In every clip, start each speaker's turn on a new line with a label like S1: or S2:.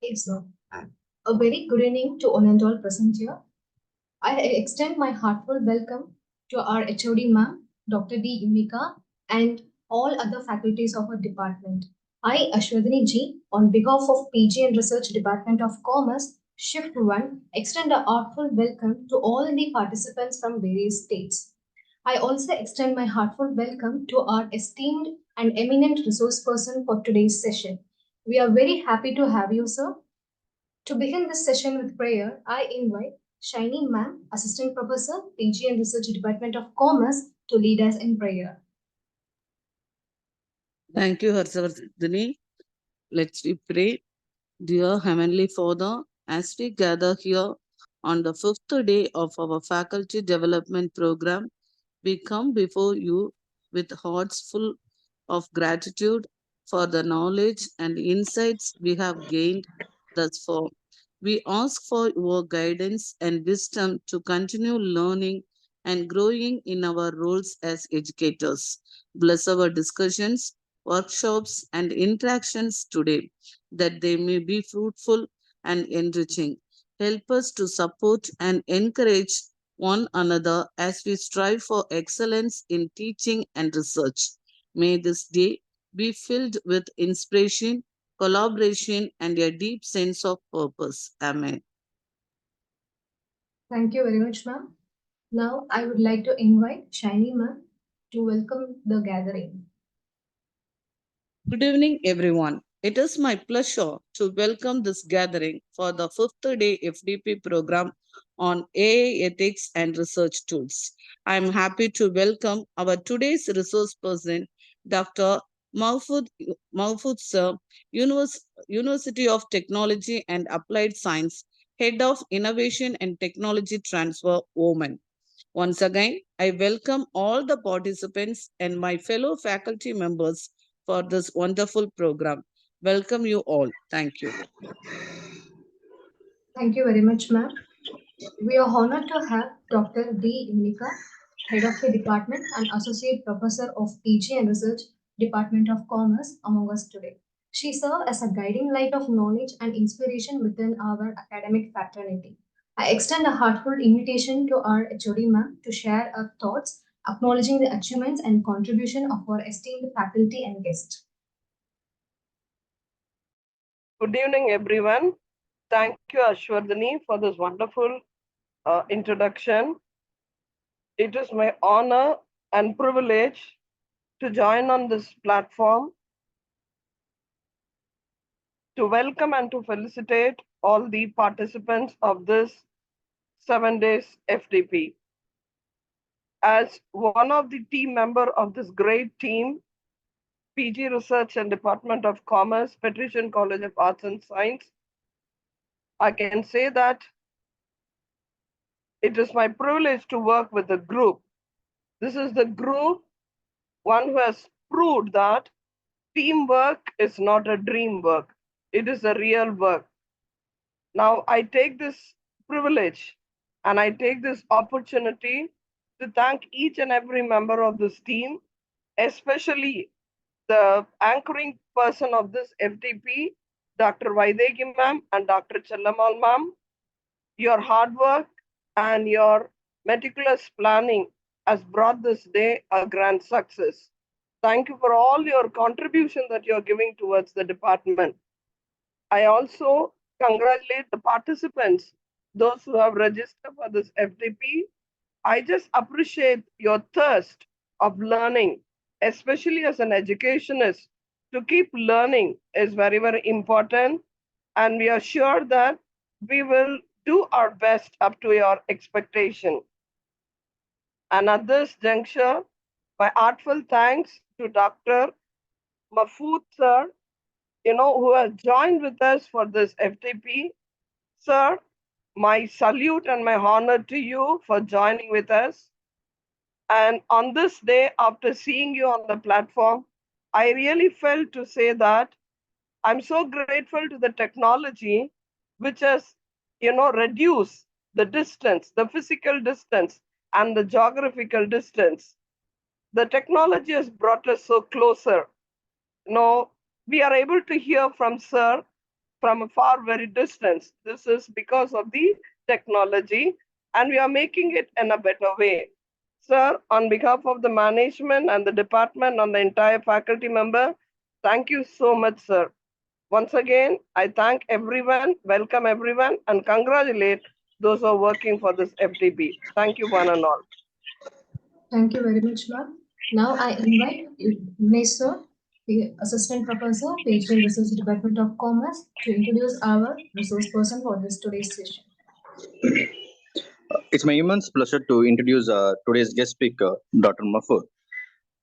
S1: Yes, sir. A very good evening to all and all present here. I extend my heartfelt welcome to our HOD ma'am, Dr. D. Unica, and all other faculties of our department. I, Ashwadini G, on behalf of PG and Research Department of Commerce, Shift 1, extend a heartfelt welcome to all the participants from various states. I also extend my heartfelt welcome to our esteemed and eminent resource person for today's session. We are very happy to have you, sir. To begin this session with prayer, I invite Shiny Ma'am, Assistant Professor, PG and Research Department of Commerce, to lead us in prayer.
S2: Thank you, Harsavardhani. Let's we pray. Dear Heavenly Father, as we gather here on the fifth day of our faculty development program, we come before you with hearts full of gratitude for the knowledge and insights we have gained thus far. We ask for your guidance and wisdom to continue learning and growing in our roles as educators. Bless our discussions, workshops, and interactions today, that they may be fruitful and enriching. Help us to support and encourage one another as we strive for excellence in teaching and research. May this day be filled with inspiration, collaboration, and a deep sense of purpose. Amen.
S1: Thank you very much, ma'am. Now, I would like to invite Shiny Ma'am to welcome the gathering.
S2: Good evening, everyone. It is my pleasure to welcome this gathering for the fifth day FDP program on AI ethics and research tools. I am happy to welcome our today's resource person, Dr. Mahfoud Sir, University of Technology and Applied Science, Head of Innovation and Technology Transfer, Women. Once again, I welcome all the participants and my fellow faculty members for this wonderful program. Welcome you all. Thank you.
S1: Thank you very much, ma'am. We are honored to have Dr. D. Unica, Head of the Department and Associate Professor of PG and Research, Department of Commerce, among us today. She served as a guiding light of knowledge and inspiration within our academic fraternity. I extend a heartfelt invitation to our HOD ma'am to share her thoughts, acknowledging the achievements and contribution of our esteemed faculty and guests.
S3: Good evening, everyone. Thank you, Ashwardhani, for this wonderful introduction. It is my honor and privilege to join on this platform to welcome and to felicitate all the participants of this 7 days FDP. As one of the team member of this great team, PG Research and Department of Commerce, Patrician College of Arts and Science, I can say that it is my privilege to work with the group. This is the group, one who has proved that teamwork is not a dream work. It is a real work. Now, I take this privilege and I take this opportunity to thank each and every member of this team, especially the anchoring person of this FDP, Dr. Vaidegi ma'am and Dr. Chellamal ma'am. Your hard work and your meticulous planning has brought this day a grand success. Thank you for all your contribution that you're giving towards the department. I also congratulate the participants, those who have registered for this FDP. I just appreciate your thirst of learning, especially as an educationist. To keep learning is very, very important. And we are sure that we will do our best up to your expectation. And at this juncture, my heartful thanks to Dr. Mahfoud sir, who has joined with us for this FTP. Sir, my salute and my honor to you for joining with us. And on this day, after seeing you on the platform, I really felt to say that I'm so grateful to the technology which has, reduced the distance, the physical distance and the geographical distance. The technology has brought us so closer. We are able to hear from Sir from a far very distance. This is because of the technology, and we are making it in a better way. Sir, on behalf of the management and the department and the entire faculty member, thank you so much, sir. Once again, I thank everyone, welcome everyone, and congratulate those who are working for this FDP. Thank you, one and all.
S1: Thank you very much, ma'am. Now I invite Mr. the Assistant Professor, PhD in Research Department of Commerce, to introduce our resource person for this today's session.
S4: It's my immense pleasure to introduce today's guest speaker, Dr. Mahfood.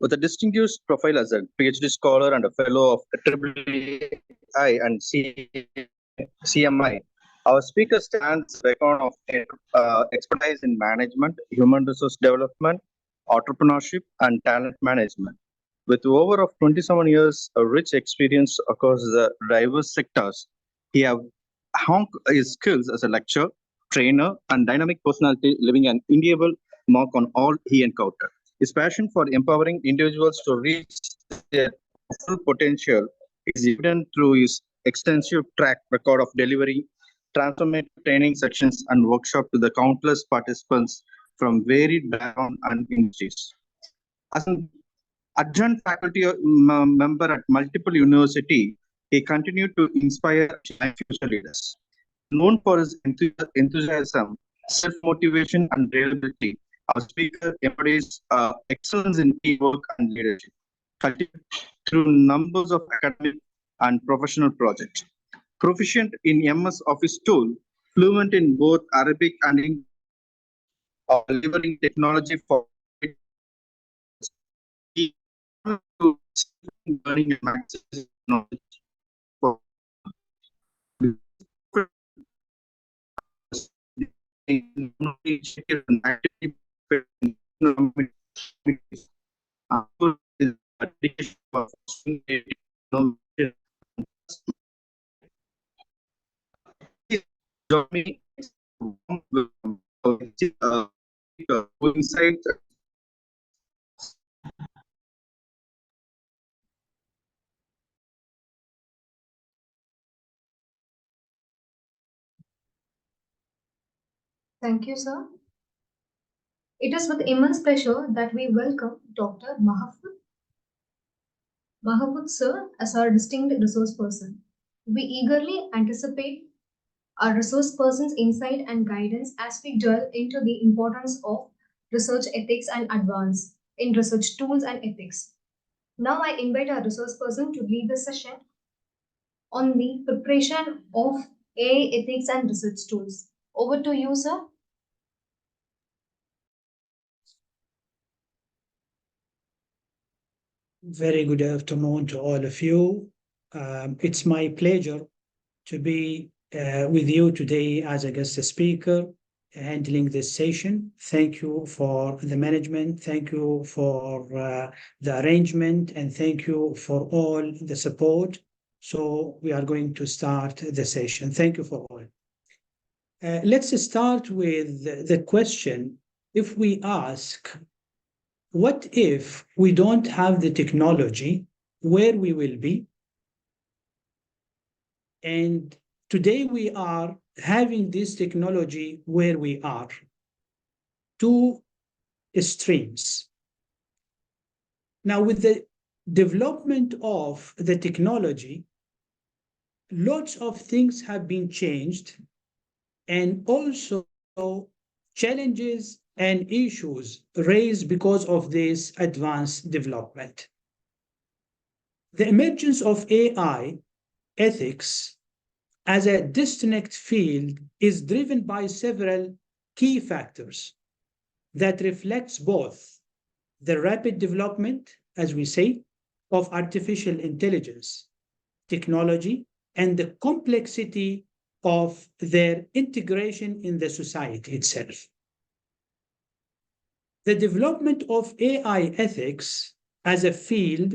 S4: With a distinguished profile as a PhD scholar and a fellow of AAAI and CMI, our speaker stands record of expertise in management, human resource development, entrepreneurship, and talent management. With over of 27 years of rich experience across the diverse sectors, he have honed his skills as a lecturer, trainer, and dynamic personality, leaving an indelible mark on all he encountered. His passion for empowering individuals to reach their full potential is evident through his extensive track record of delivering transformative training sections and workshops to the countless participants from varied backgrounds and industries. As an adjunct faculty member at multiple universities, he continued to inspire young future leaders. Known for his enthusiasm, self-motivation, and reliability, our speaker embodies excellence in teamwork and leadership, cultivated through numbers of academic and professional projects. Proficient in MS Office tool, fluent in both Arabic and English, delivering technology for learning and maximizing knowledge for insights.
S1: Thank you, sir. It is with immense pleasure that we welcome Dr. Mahfood. Mahfood, sir, as our distinct resource person. We eagerly anticipate our resource person's insight and guidance as we delve into the importance of research ethics and advance in research tools and ethics. Now I invite our resource person to lead the session on the preparation of AI ethics and research tools. Over to you, sir.
S5: Very good afternoon to all of you. It's my pleasure to be with you today as a guest speaker handling this session. Thank you for the management. Thank you for the arrangement, and thank you for all the support. So we are going to start the session. Thank you for all. Let's start with the question. If we ask, what if we don't have the technology, where we will be? And today we are having this technology where we are. Two streams. Now, with the development of the technology, lots of things have been changed, and also challenges and issues raised because of this advanced development. The emergence of AI ethics as a distinct field is driven by several key factors that reflects both the rapid development, as we say, of artificial intelligence technology and the complexity of their integration in the society itself. The development of AI ethics as a field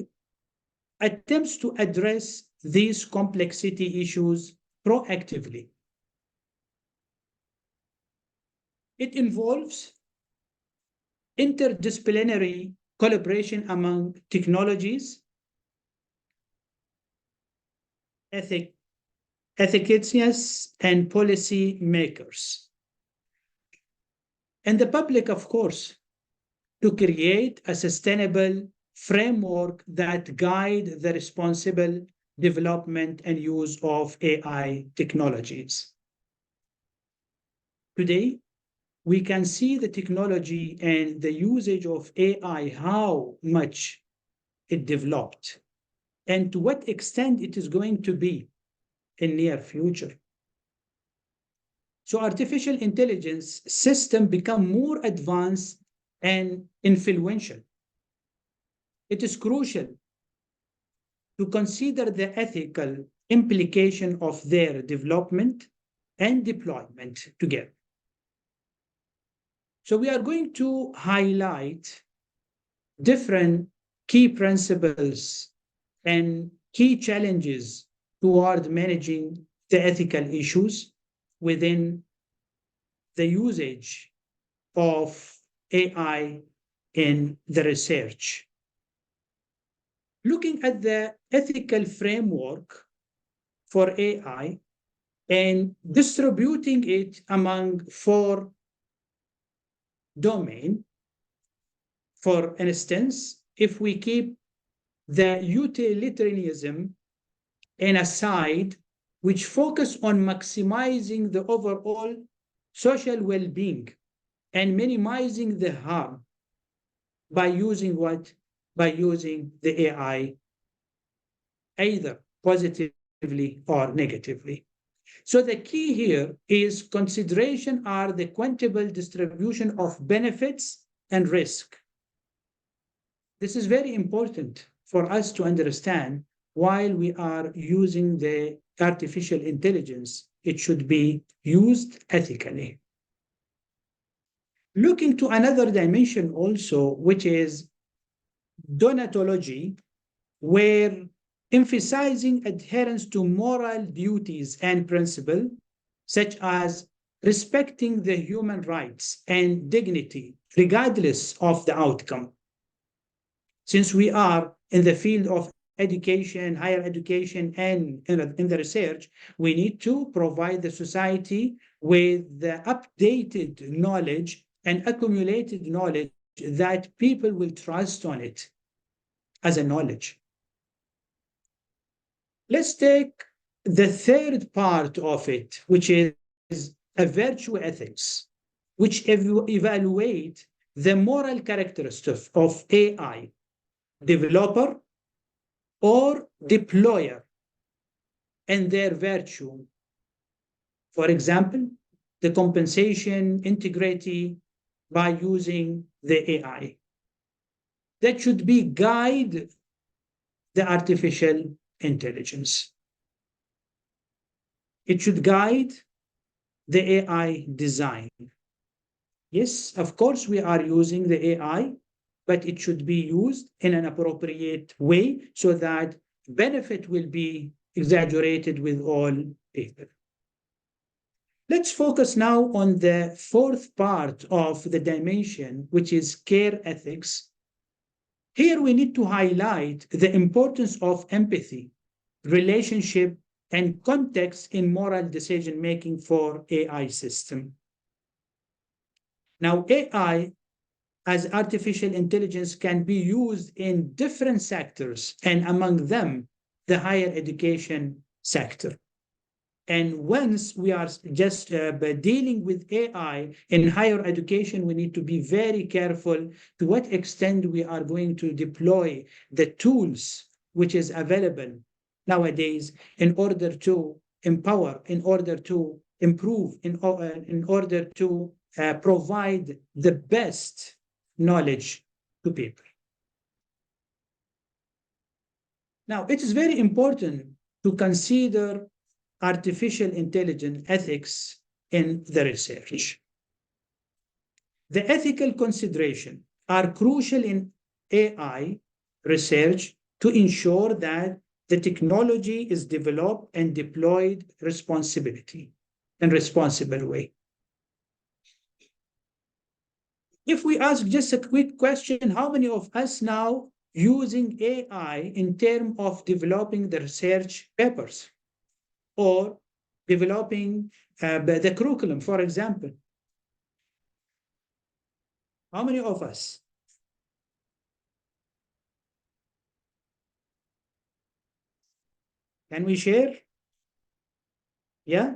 S5: attempts to address these complexity issues proactively. It involves interdisciplinary collaboration among technologies, ethics ethicists, and policy makers, and the public, of course, to create a sustainable framework that guide the responsible development and use of AI technologies. Today, we can see the technology and the usage of AI, how much it developed, and to what extent it is going to be in near future. So artificial intelligence system become more advanced and influential. It is crucial to consider the ethical implication of their development and deployment together. So we are going to highlight different key principles and key challenges toward managing the ethical issues within the usage of AI in the research. Looking at the ethical framework for AI and distributing it among 4 domains. For instance, if we keep the utilitarianism in a side, which focus on maximizing the overall social well-being and minimizing the harm by using what? By using the AI either positively or negatively. So the key here is consideration are the quantable distribution of benefits and risk. This is very important for us to understand while we are using the artificial intelligence. It should be used ethically. Looking to another dimension also, which is donatology, where emphasizing adherence to moral duties and principles, such as respecting the human rights and dignity, regardless of the outcome. Since we are in the field of education, higher education, and in the research, we need to provide the society with the updated knowledge and accumulated knowledge that people will trust on it as a knowledge. Let's take the third part of it, which is a virtue ethics, which evaluate the moral characteristics of AI, developer or deployer, and their virtue. For example, the compensation integrity by using the AI. That should be guide the artificial intelligence. It should guide the AI design. Yes, of course, we are using the AI, but it should be used in an appropriate way so that benefit will be exaggerated with all people. Let's focus now on the fourth part of the dimension, which is care ethics. Here we need to highlight the importance of empathy, relationship, and context in moral decision-making for AI system. Now, AI as artificial intelligence can be used in different sectors, and among them, the higher education sector. And once we are just dealing with AI in higher education, we need to be very careful to what extent we are going to deploy the tools which is available nowadays in order to empower, in order to improve, in order to provide the best knowledge to people. Now, it is very important to consider artificial intelligence ethics in the research. The ethical considerations are crucial in AI research to ensure that the technology is developed and deployed responsibility in responsible way. If we ask just a quick question, how many of us now using AI in terms of developing the research papers or developing the curriculum, for example. How many of us? Can we share? Yeah?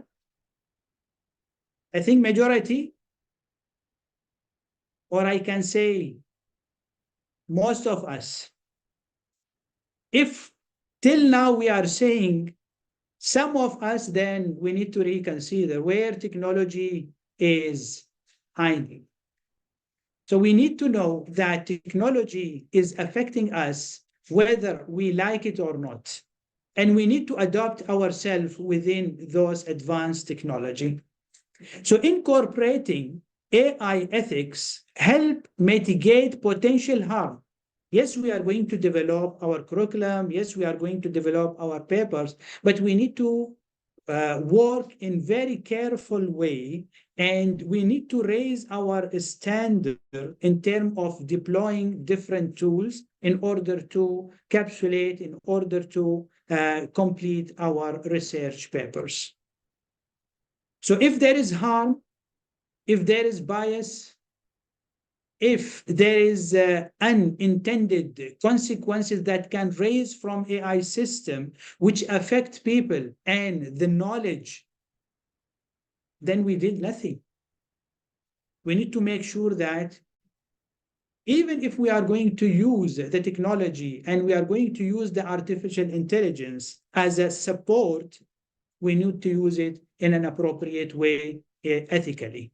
S5: I think majority, or I can say most of us. If till now we are saying some of us, then we need to reconsider where technology is hiding. So we need to know that technology is affecting us whether we like it or not. And we need to adapt ourselves within those advanced technology. So incorporating AI ethics help mitigate potential harm. Yes, we are going to develop our curriculum. Yes, we are going to develop our papers, but we need to work in very careful way, and we need to raise our standard in terms of deploying different tools in order to capsulate, in order to complete our research papers. So if there is harm, if there is bias, if there is unintended consequences that can raise from AI system which affect people and the knowledge, then we did nothing. We need to make sure that even if we are going to use the technology and we are going to use the artificial intelligence as a support, we need to use it in an appropriate way, ethically.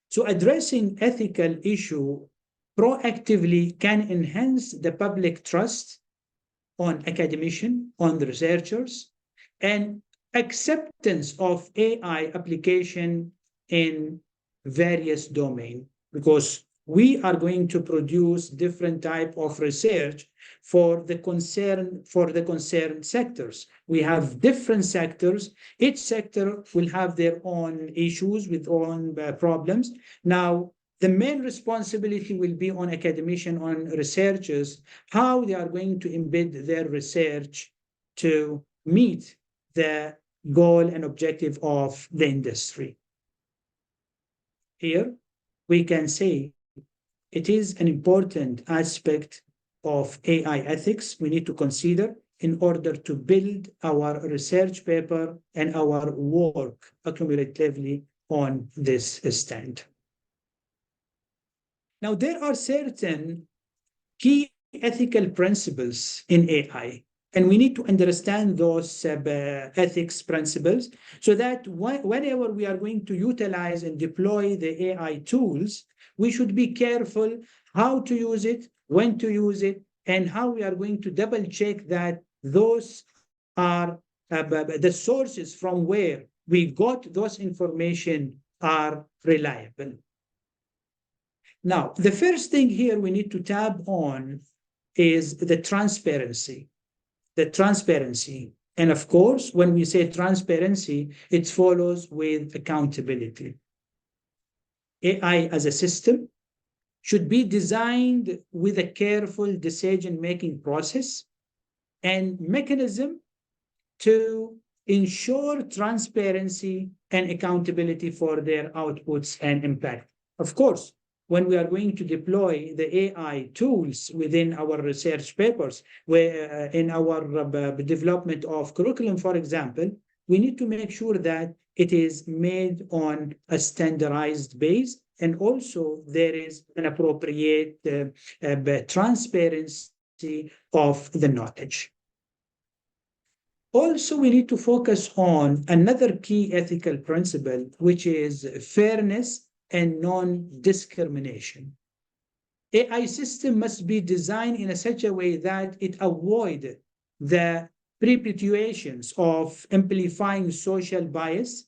S5: So addressing ethical issue proactively can enhance the public trust on academicians, on the researchers, and acceptance of AI application in various domains, because we are going to produce different type of research for the concerned sectors. We have different sectors. Each sector will have their own issues with own problems. Now, the main responsibility will be on academicians, on researchers, how they are going to embed their research to meet the goal and objective of the industry. Here, we can say it is an important aspect of AI ethics we need to consider in order to build our research paper and our work accumulatively on this stand. Now, there are certain key ethical principles in AI, and we need to understand those ethics principles so that whenever we are going to utilize and deploy the AI tools, we should be careful how to use it, when to use it, and how we are going to double check that those are the sources from where we got those information are reliable. Now, the first thing here we need to tap on is the transparency. The transparency. And of course, when we say transparency, it follows with accountability. AI as a system should be designed with a careful decision-making process and mechanism to ensure transparency and accountability for their outputs and impact. Of course, when we are going to deploy the AI tools within our research papers, where in our development of curriculum, for example, we need to make sure that it is made on a standardized base, and also there is an appropriate transparency of the knowledge. Also, we need to focus on another key ethical principle, which is fairness and non-discrimination. AI system must be designed in such a way that it avoid the perpetuations of amplifying social bias.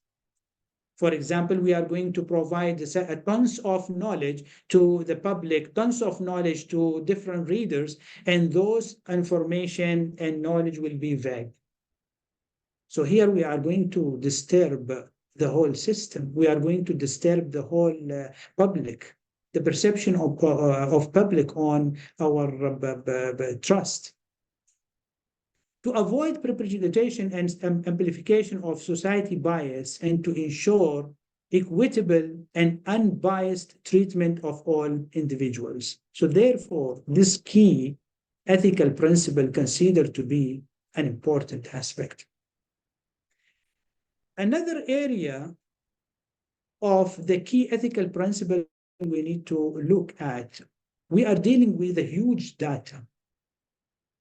S5: For example, we are going to provide tons of knowledge to the public, tons of knowledge to different readers, and those information and knowledge will be vague. So here we are going to disturb the whole system. We are going to disturb the whole public, the perception of public on our trust. to avoid precipitation and amplification of society bias and to ensure equitable and unbiased treatment of all individuals. So therefore, this key ethical principle considered to be an important aspect. Another area of the key ethical principle we need to look at, we are dealing with a huge data,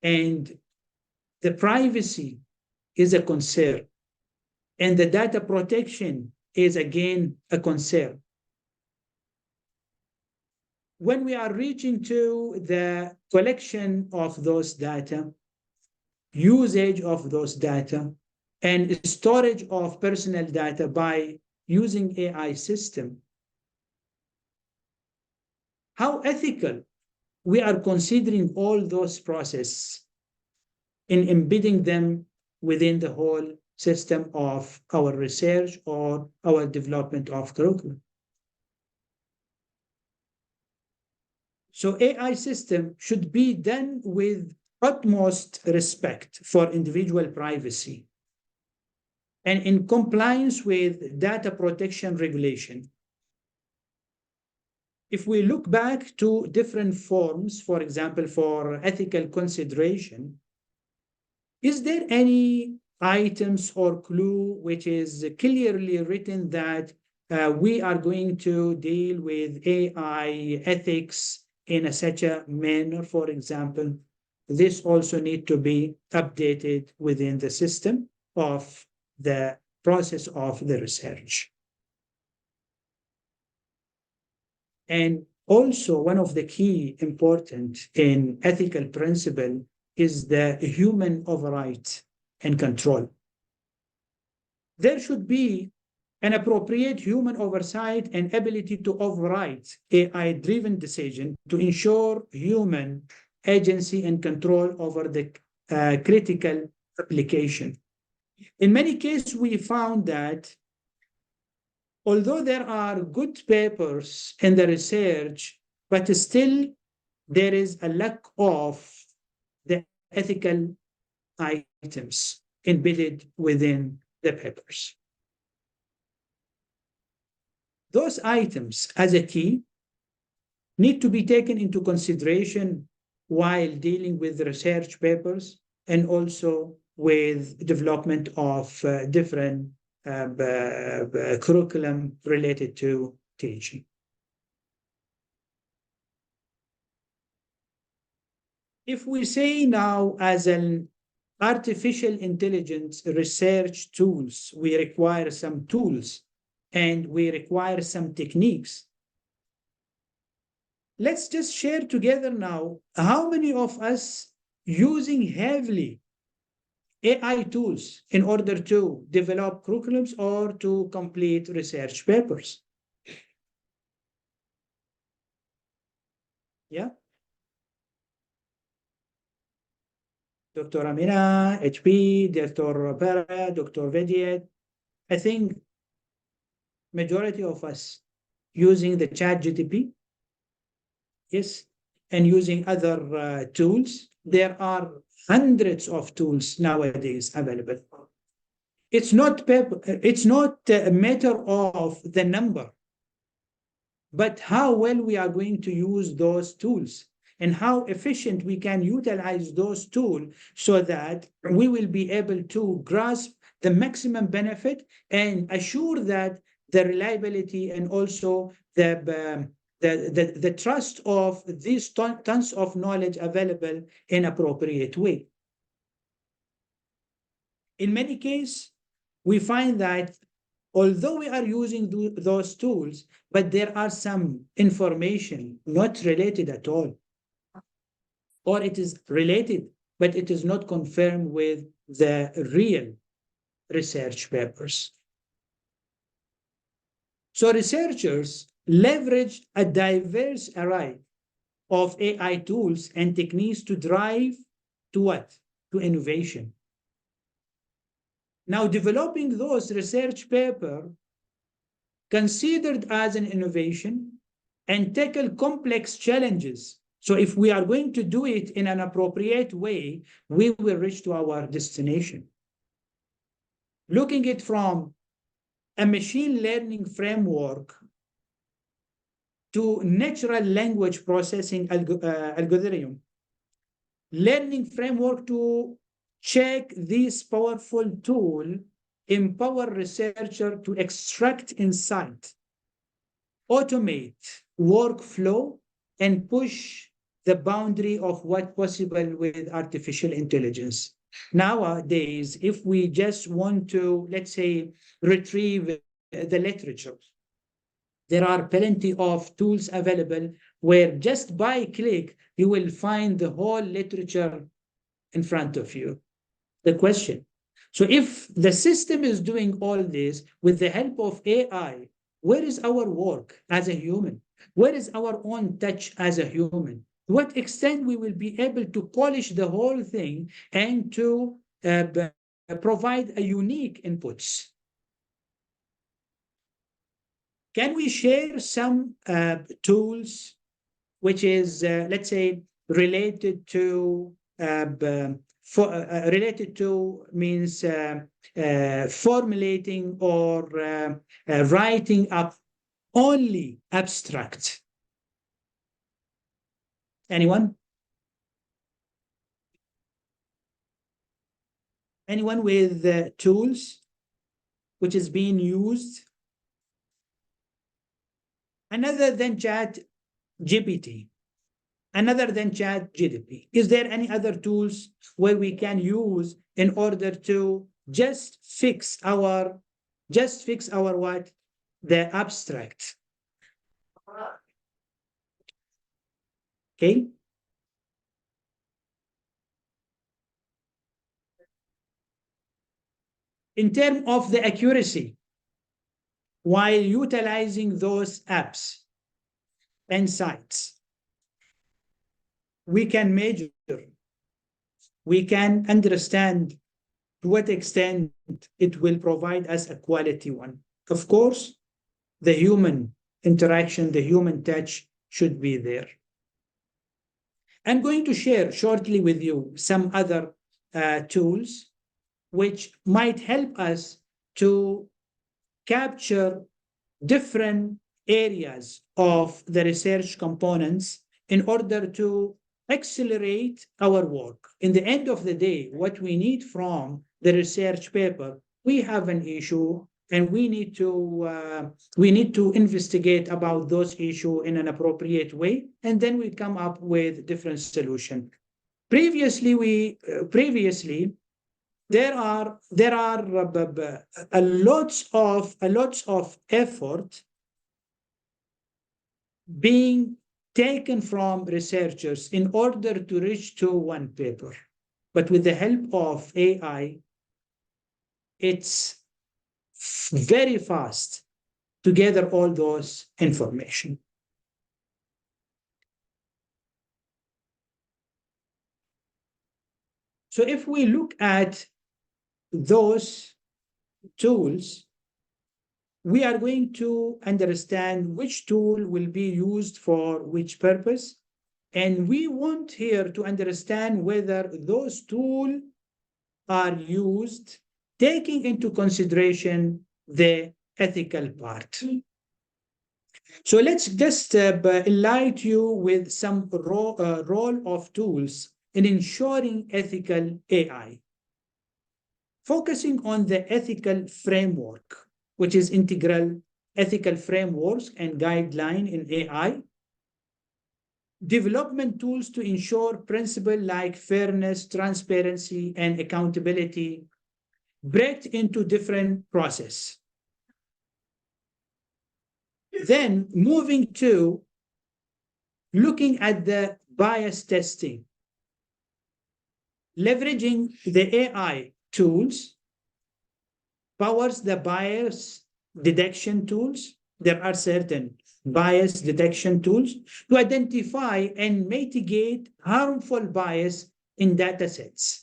S5: and the privacy is a concern, and the data protection is again a concern. When we are reaching to the collection of those data, usage of those data, and storage of personal data by using AI system, how ethical we are considering all those processes in embedding them within the whole system of our research or our development of curriculum. So AI system should be done with utmost respect for individual privacy and in compliance with data protection regulation. If we look back to different forms, for example, for ethical consideration, is there any items or clue which is clearly written that we are going to deal with AI ethics in such a manner, for example? This also need to be updated within the system of the process of the research. And also one of the key important in ethical principle is the human override and control. There should be an appropriate human oversight and ability to override AI-driven decision to ensure human agency and control over the critical application. In many cases, we found that although there are good papers in the research, but still there is a lack of the ethical items embedded within the papers. Those items as a key need to be taken into consideration while dealing with research papers and also with development of different curriculum related to teaching. If we say now as an artificial intelligence research tools, we require some tools and we require some techniques. Let's just share together now how many of us using heavily AI tools in order to develop curriculums or to complete research papers. Yeah. Dr. Amina, HP, Dr. Para, Dr. Vediet. I think majority of us using the chat GTP, yes, and using other tools. There are hundreds of tools nowadays available. It's not a matter of the number, but how well we are going to use those tools and how efficient we can utilize those tools so that we will be able to grasp the maximum benefit and assure that the reliability and also the trust of these tons of knowledge available in appropriate way. In many cases, we find that although we are using those tools, but there are some information not related at all, or it is related, but it is not confirmed with the real research papers. So researchers leverage a diverse array of AI tools and techniques to drive to what? To innovation. Now, developing those research papers considered as an innovation and tackle complex challenges So if we are going to do it in an appropriate way, we will reach to our destination. Looking at it from a machine learning framework to natural language processing algorithm, learning framework to check this powerful tool, empower researcher to extract insight, automate workflow, and push the boundary of what possible with artificial intelligence. Nowadays, if we just want to, let's say, retrieve the literature, there are plenty of tools available where just by click, you will find the whole literature in front of you. The question. So if the system is doing all this with the help of AI, where is our work as a human? Where is our own touch as a human? To what extent we will be able to polish the whole thing and to provide a unique inputs? Can we share some tools which is, let's say, related to related to means formulating or writing up only abstract? Anyone? Anyone with tools which is being used another than Chat GPT? Another than Chat GDP? Is there any other tools where we can use in order to just fix our what? The abstract. Okay. In terms of the accuracy, while utilizing those apps and sites, we can measure, we can understand to what extent it will provide us a quality one. Of course, the human interaction, the human touch should be there. I'm going to share shortly with you some other tools which might help us to capture different areas of the research components in order to accelerate our work. In the end of the day, what we need from the research paper, we have an issue and we need to investigate about those issues in an appropriate way, and then we come up with different solution. Previously, there are a lots of effort being taken from researchers in order to reach to one paper. But with the help of AI, it's very fast to gather all those information. So if we look at those tools, we are going to understand which tool will be used for which purpose. And we want here to understand whether those tools are used taking into consideration the ethical part. So let's just enlighten you with some role of tools in ensuring ethical AI. Focusing on the ethical framework, which is integral ethical frameworks and guideline in AI. Development tools to ensure principles like fairness, transparency, and accountability break into different processes. Then moving to looking at the bias testing, leveraging the AI tools powers the bias detection tools. There are certain bias detection tools to identify and mitigate harmful bias in data sets.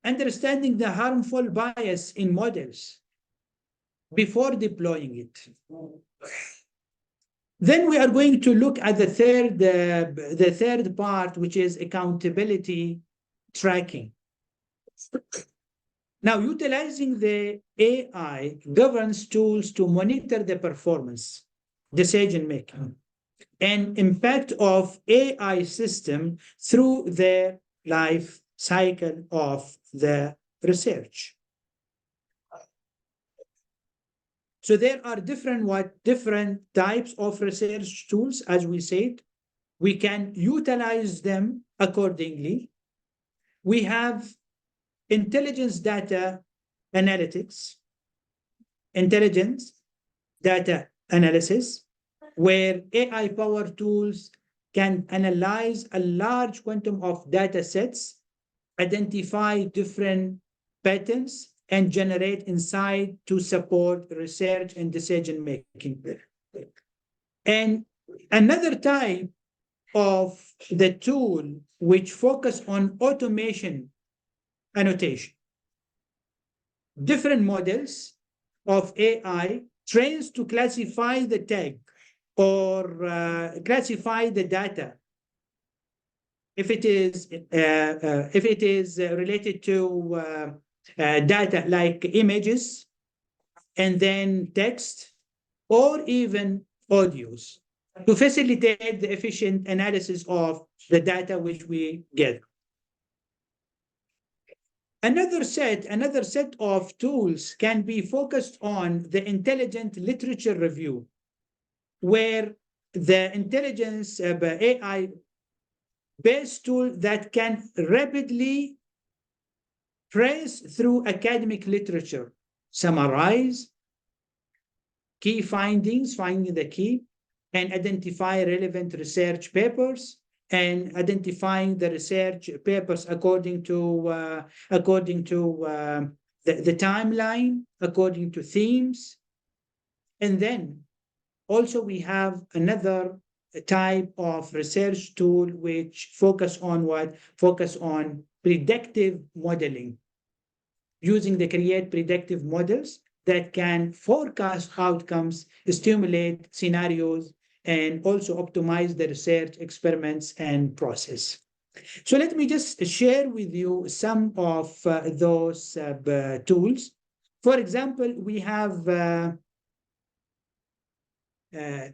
S5: Understanding the harmful bias in models before deploying it. Then we are going to look at the third part, which is accountability tracking. Now, utilizing the AI governance tools to monitor the performance, decision making, and impact of AI system through the life cycle of the research. So there are different types of research tools, as we said. We can utilize them accordingly. We have intelligence data analytics, intelligence data analysis, where AI-powered tools can analyze a large quantum of data sets, identify different patterns, and generate insight to support research and decision making. And another type of the tool which focus on automation annotation. Different models of AI trains to classify the tag or classify the data if it is related to data like images and then text or even audios to facilitate the efficient analysis of the data which we get. Another set of tools can be focused on the intelligent literature review, where the intelligence AI based tool that can rapidly trace through academic literature, summarize key findings, finding the key, and identify relevant research papers, and identifying the research papers according to the timeline, according to themes. And then also we have another type of research tool which focus on what? Focus on predictive modeling, using the create predictive models that can forecast outcomes, stimulate scenarios, and also optimize the research experiments and process. So let me just share with you some of those tools. For example, we have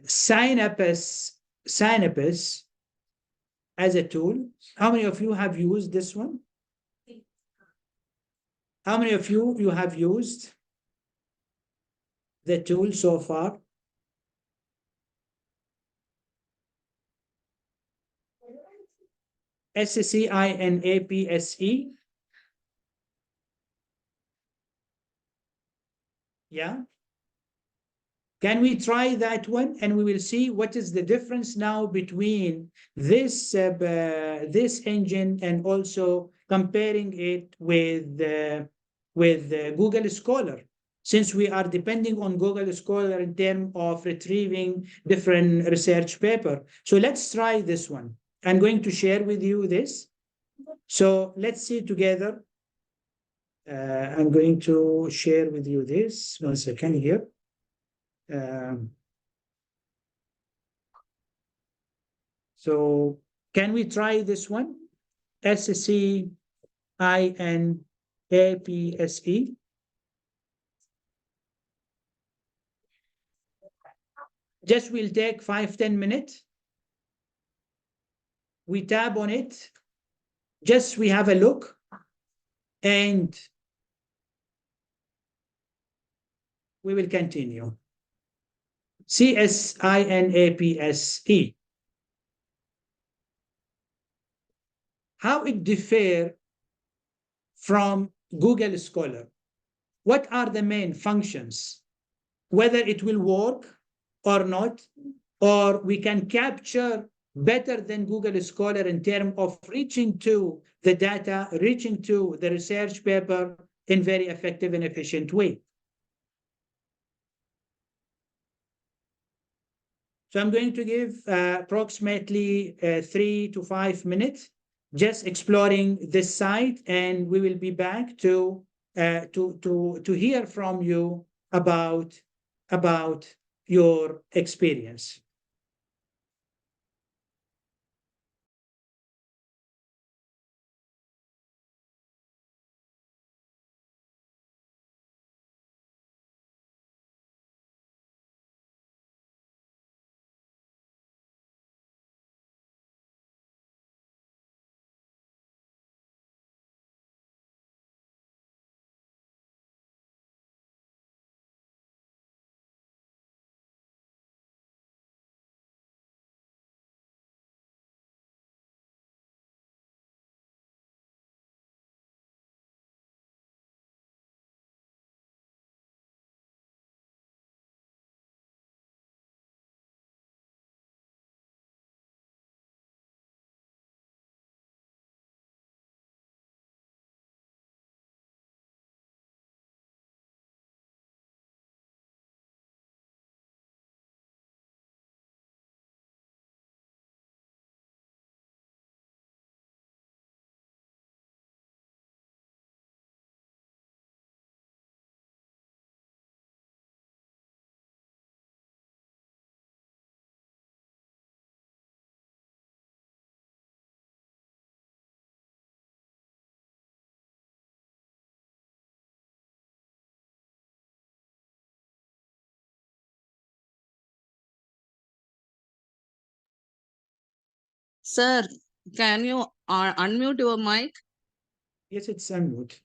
S5: Synapse as a tool. How many of you have used this one? How many of you have used the tool so far? SCINAPSE. Yeah. Can we try that one? And we will see what is the difference now between this engine and also comparing it with Google Scholar, since we are depending on Google Scholar in terms of retrieving different research paper. So let's try this one. I'm going to share with you this. So let's see together. I'm going to share with you this. 1 second here. So can we try this one? SCINAPSE. Just will take 5-10 minutes. We tab on it. Just we have a look. And we will continue. SCINAPSE. How it differ from Google Scholar? What are the main functions? Whether it will work or not, or we can capture better than Google Scholar in terms of reaching to the data, reaching to the research paper in very effective and efficient way. So I'm going to give approximately 3 to 5 minutes just exploring this site, and we will be back to hear from you about your experience.
S2: Sir, can you unmute your mic?
S5: Yes, it's unmute.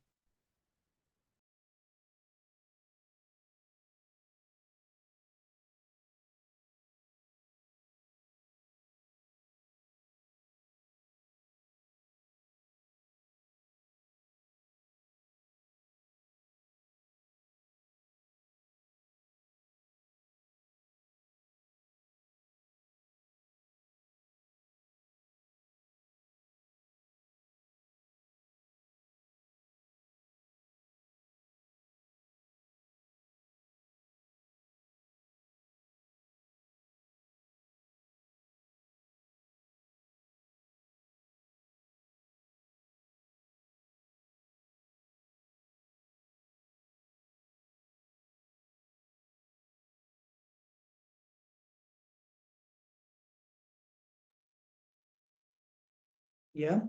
S5: Yeah,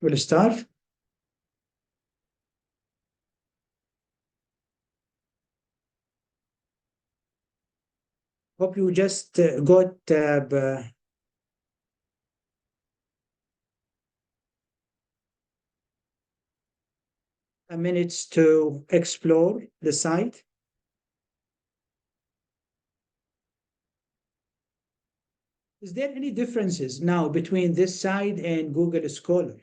S5: we'll start. Hope you just got a minute to explore the site. Is there any differences now between this site and Google Scholar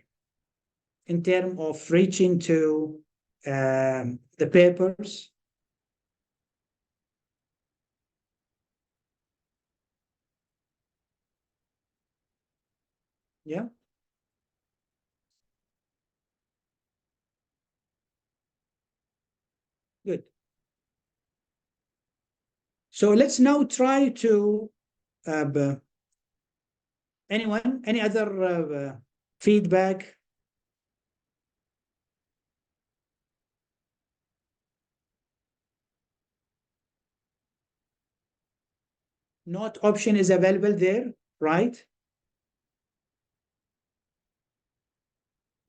S5: in terms of reaching to the papers? Yeah, good. So let's now try to anyone, any other feedback? Note option is available there, right?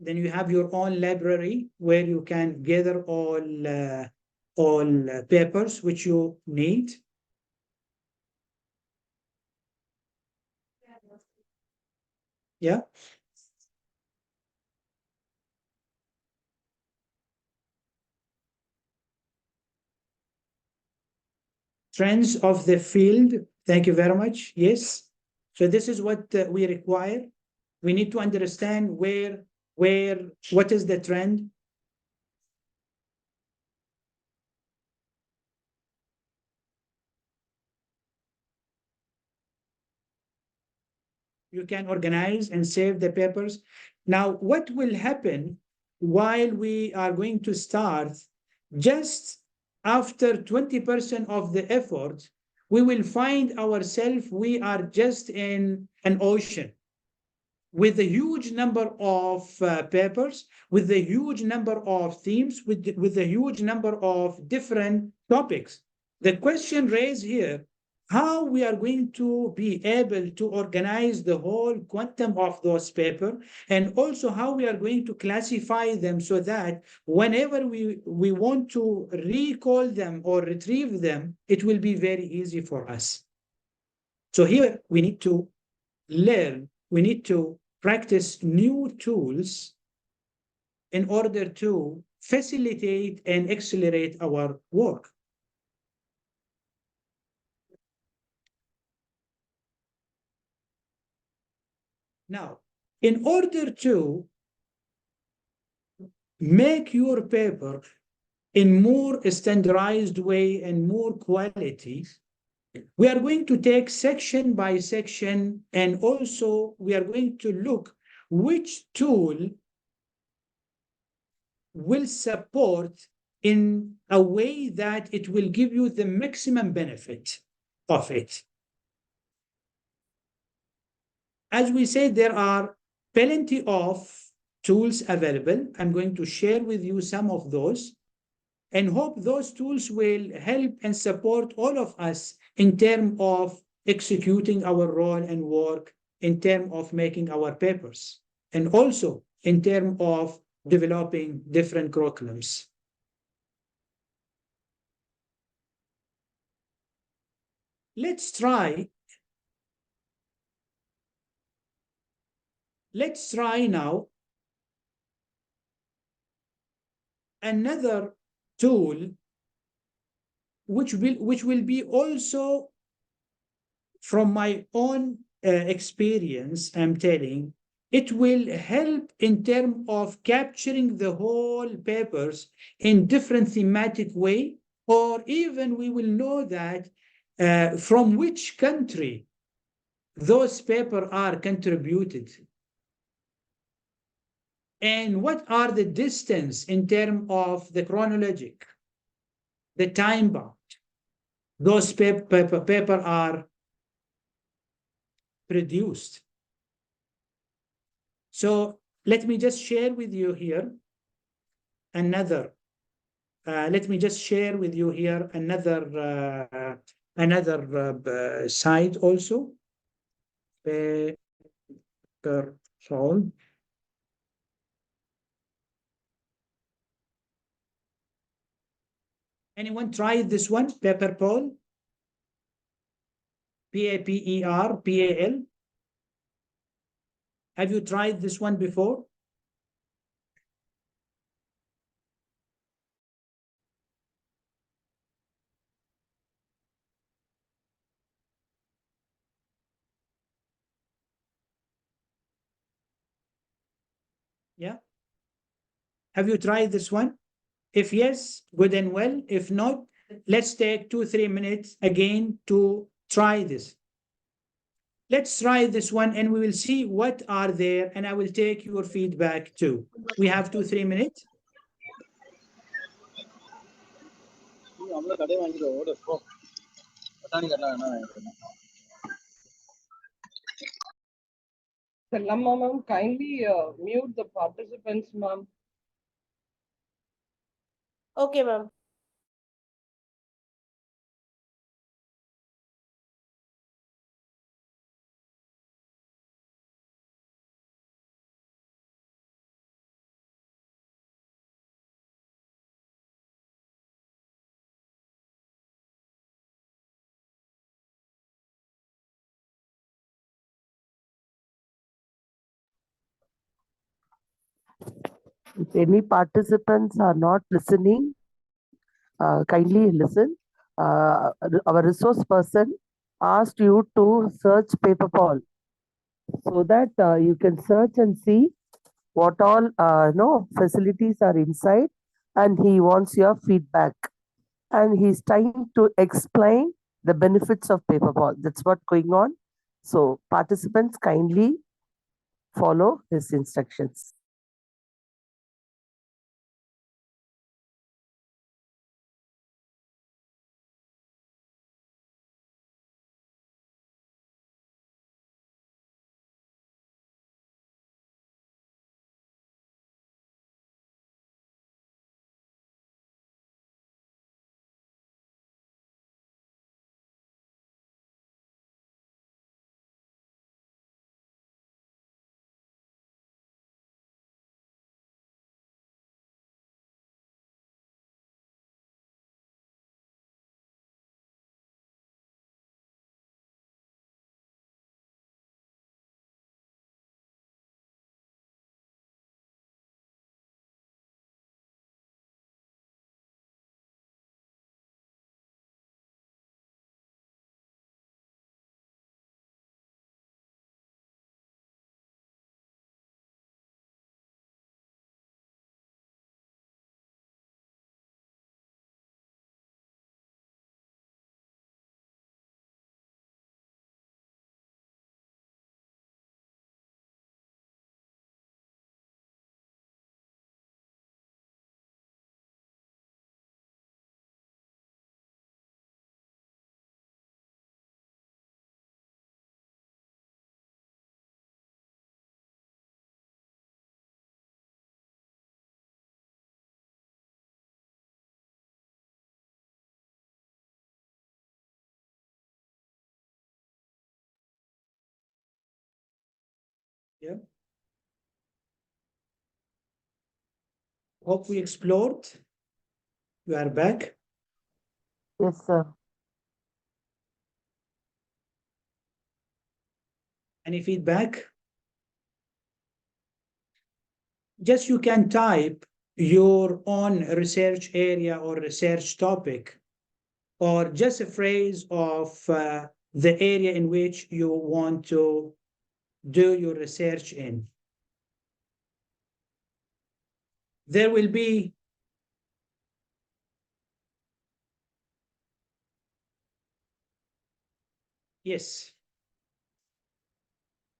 S5: Then you have your own library where you can gather all papers which you need. Yeah. Trends of the field. Thank you very much. Yes. So this is what we require. We need to understand what is the trend. You can organize and save the papers. Now, what will happen while we are going to start just after 20% of the effort, we will find ourselves, we are just in an ocean with a huge number of papers, with a huge number of themes, with a huge number of different topics. The question raised here, how we are going to be able to organize the whole quantum of those papers, and also how we are going to classify them so that whenever we want to recall them or retrieve them, it will be very easy for us. So here we need to learn, we need to practice new tools in order to facilitate and accelerate our work. Now, in order to make your paper in more standardized way and more quality, we are going to take section by section, and also we are going to look which tool will support in a way that it will give you the maximum benefit of it. As we said, there are plenty of tools available. I'm going to share with you some of those and hope those tools will help and support all of us in terms of executing our role and work, in terms of making our papers, and also in terms of developing different curriculums. Let's try Let's try now another tool which will be also from my own experience. I'm telling, it will help in terms of capturing the whole papers in different thematic way, or even we will know that from which country those papers are contributed, and what are the distance in terms of the chronologic, the time bound those paper are produced. So let me just share with you here another. Let me just share with you here another site also. Paper Sol. Anyone tried this one? Paper Pol? Paperpal? Have you tried this one before? Yeah. Have you tried this one? If yes, good and well. If not, let's take 2-3 minutes again to try this. Let's try this one and we will see what are there, and I will take your feedback too. We have 2-3 minutes.
S3: Sellamma ma'am, kindly mute the participants, ma'am.
S6: Okay, ma'am.
S7: If any participants are not listening, kindly listen. Our resource person asked you to search PaperPal so that you can search and see what all facilities are inside, and he wants your feedback. And he's trying to explain the benefits of PaperPal. That's what's going on. So participants kindly follow his instructions.
S5: Yeah. Hope we explored. We are back.
S7: Yes, sir.
S5: Any feedback? just you can type your own research area or research topic, or just a phrase of the area in which you want to do your research in. There will be yes.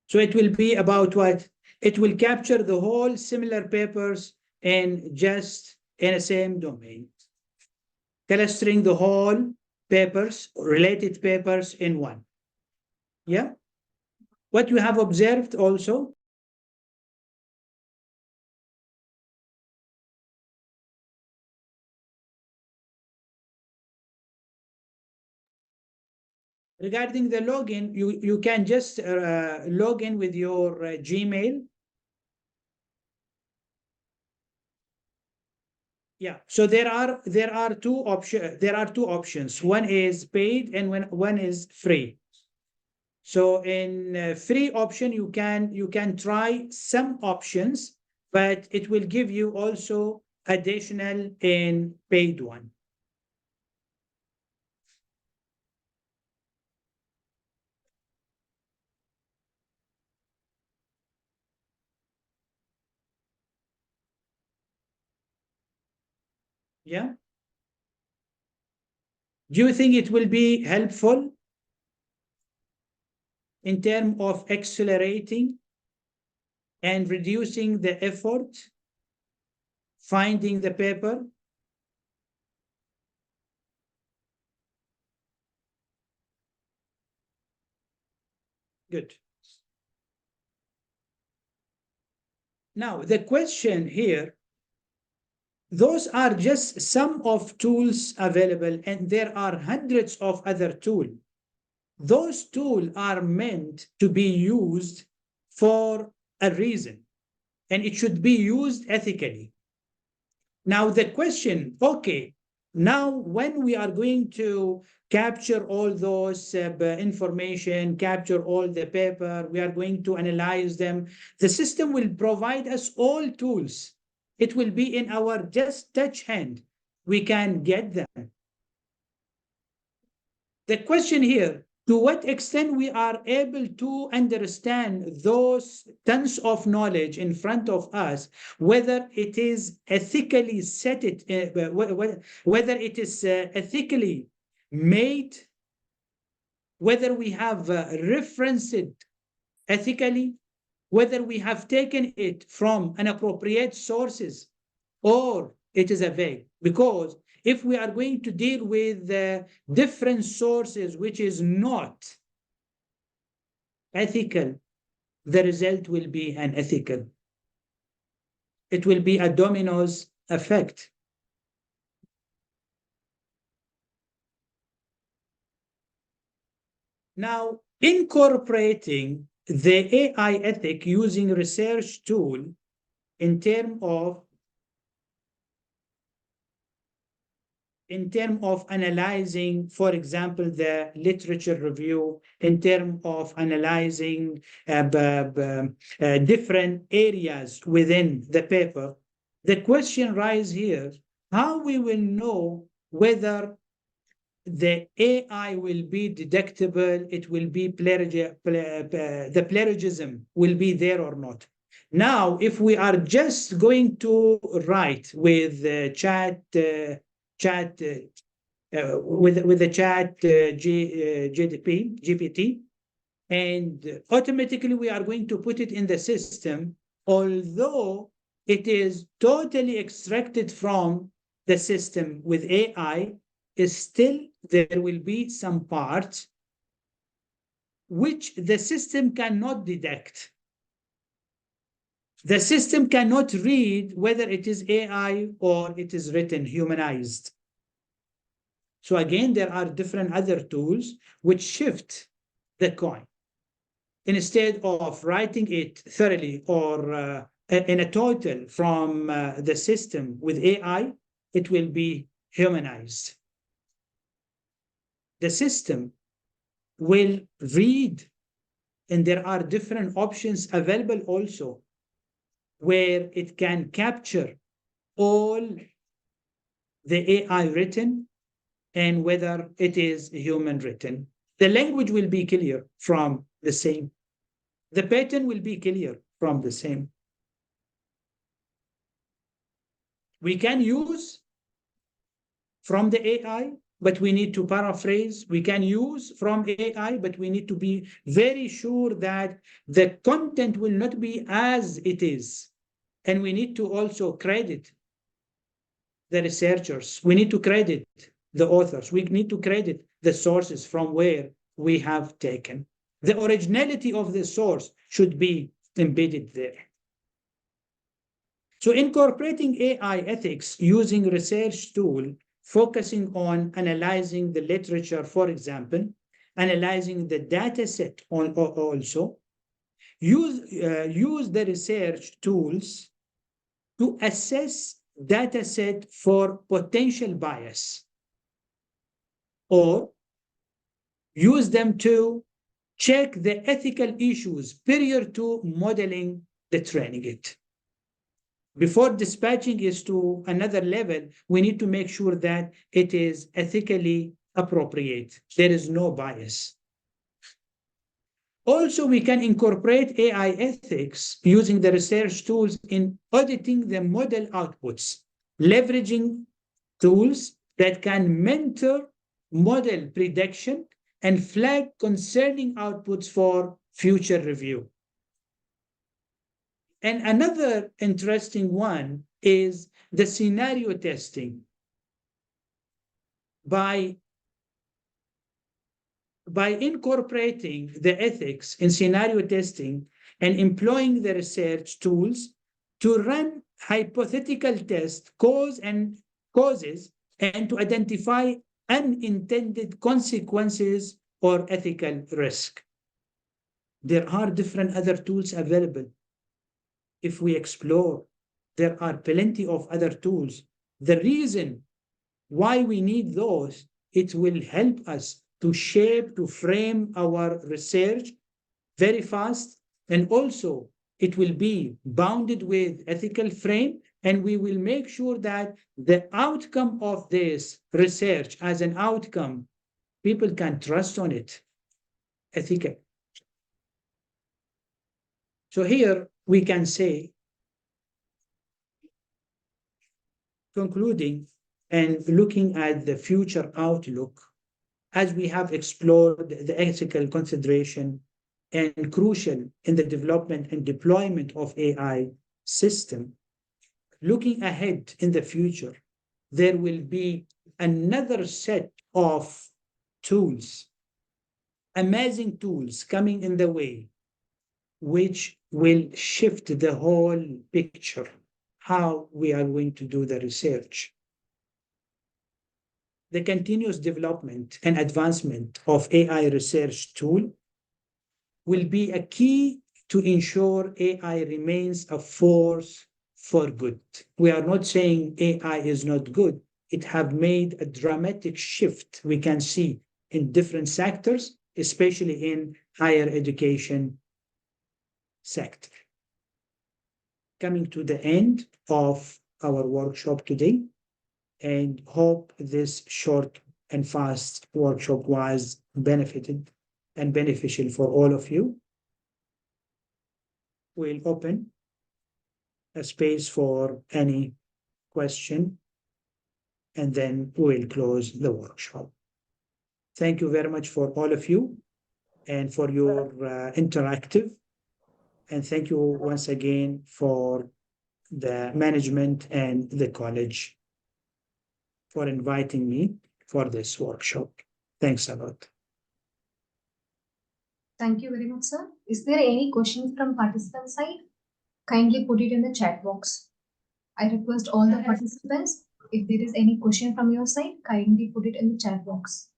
S5: So it will be about what? It will capture the whole similar papers in just in the same domain, clustering the whole papers, related papers in one. Yeah. What you have observed also, regarding the login, you can just log in with your Gmail. Yeah. So there are two options. One is paid and one is free. So in free option, you can try some options, but it will give you also additional in paid one. Yeah. Do you think it will be helpful in terms of accelerating and reducing the effort finding the paper? Good. Now, the question here, those are just some of tools available, and there are hundreds of other tools. Those tools are meant to be used for a reason, and it should be used ethically. Now, the question, okay, now when we are going to capture all those information, capture all the paper, we are going to analyze them, the system will provide us all tools. It will be in our just touch hand. We can get them. The question here, to what extent we are able to understand those tons of knowledge in front of us, whether it is ethically whether it is ethically made, whether we have referenced it ethically, whether we have taken it from inappropriate sources, or it is a vague. Because if we are going to deal with different sources which is not ethical, the result will be unethical. It will be a dominoes effect. Now, incorporating the AI ethic using research tool in terms of analyzing, for example, the literature review, in terms of analyzing different areas within the paper, the question rises here, how we will know whether the AI will be detectable, it will be the plagiarism will be there or not. Now, if we are just going to write with with the chat GPT, and automatically we are going to put it in the system, although it is totally extracted from the system with AI, is still there will be some parts which the system cannot detect. The system cannot read whether it is AI or it is written humanized. So again, there are different other tools which shift the coin. Instead of writing it thoroughly or in a total from the system with AI, it will be humanized. The system will read, and there are different options available also. where it can capture all the AI written and whether it is human written. The language will be clear from the same. The pattern will be clear from the same. We can use from the AI, but we need to paraphrase. We can use from AI, but we need to be very sure that the content will not be as it is. And we need to also credit the researchers. We need to credit the authors. We need to credit the sources from where we have taken. The originality of the source should be embedded there. So incorporating AI ethics using research tool, focusing on analyzing the literature, for example, analyzing the data set also, use the research tools to assess data set for potential bias, or use them to check the ethical issues prior to modeling the training it. Before dispatching it to another level, we need to make sure that it is ethically appropriate. There is no bias. Also, we can incorporate AI ethics using the research tools in auditing the model outputs, leveraging tools that can mentor model prediction and flag concerning outputs for future review. And another interesting one is the scenario testing. By incorporating the ethics in scenario testing and employing the research tools to run hypothetical tests, causes, and to identify unintended consequences or ethical risk. There are different other tools available. If we explore, there are plenty of other tools. The reason why we need those, it will help us to shape, to frame our research very fast, and also it will be bounded with ethical frame, and we will make sure that the outcome of this research as an outcome, people can trust on it, ethical. So here we can say, concluding and looking at the future outlook, as we have explored the ethical consideration and crucial in the development and deployment of AI system, looking ahead in the future, there will be another set of tools, amazing tools coming in the way, which will shift the whole picture, how we are going to do the research. The continuous development and advancement of AI research tool will be a key to ensure AI remains a force for good. We are not saying AI is not good. It have made a dramatic shift we can see in different sectors, especially in higher education sector. Coming to the end of our workshop today, and hope this short and fast workshop was benefited and beneficial for all of you. We'll open a space for any question, and then we'll close the workshop. Thank you very much for all of you and for your interactive. And thank you once again for the management and the college for inviting me for this workshop. Thanks a lot.
S1: Thank you very much, sir. Is there any questions from participant side? Kindly put it in the chat box. I request all the participants, if there is any question from your side, kindly put it in the chat box.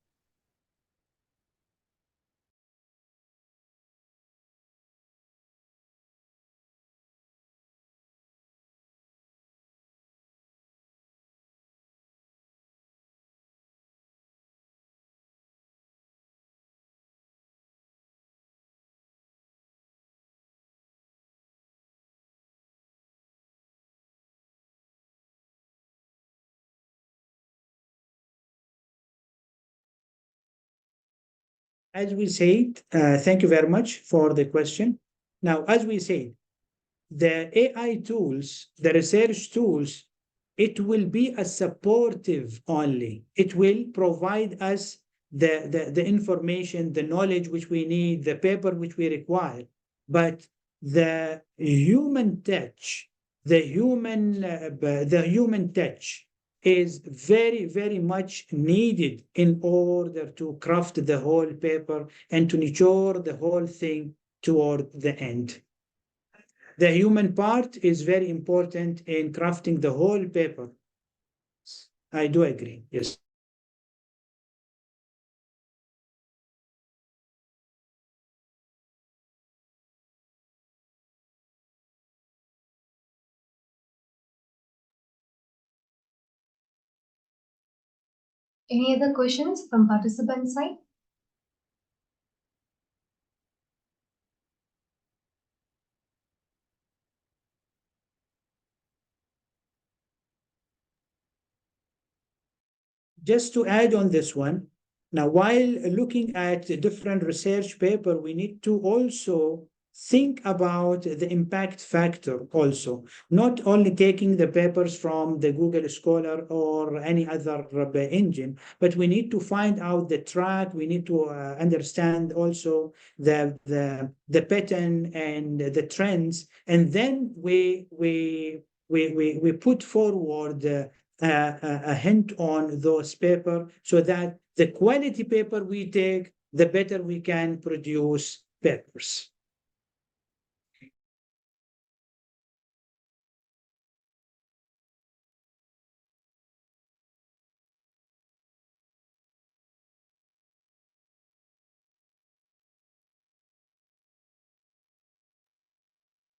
S5: as we said, thank you very much for the question. Now, as we said, the AI tools, the research tools, it will be a supportive only. It will provide us the information, the knowledge which we need, the paper which we require. But the human touch, the human touch is very, very much needed in order to craft the whole paper and to nurture the whole thing toward the end. The human part is very important in crafting the whole paper. I do agree, yes.
S1: Any other questions from participant side?
S5: Just to add on this one, now while looking at a different research paper, we need to also think about the impact factor also, not only taking the papers from the Google Scholar or any other engine, but we need to find out the track. We need to understand also the pattern and the trends, and then we put forward a hint on those paper so that the quality paper we take, the better we can produce papers.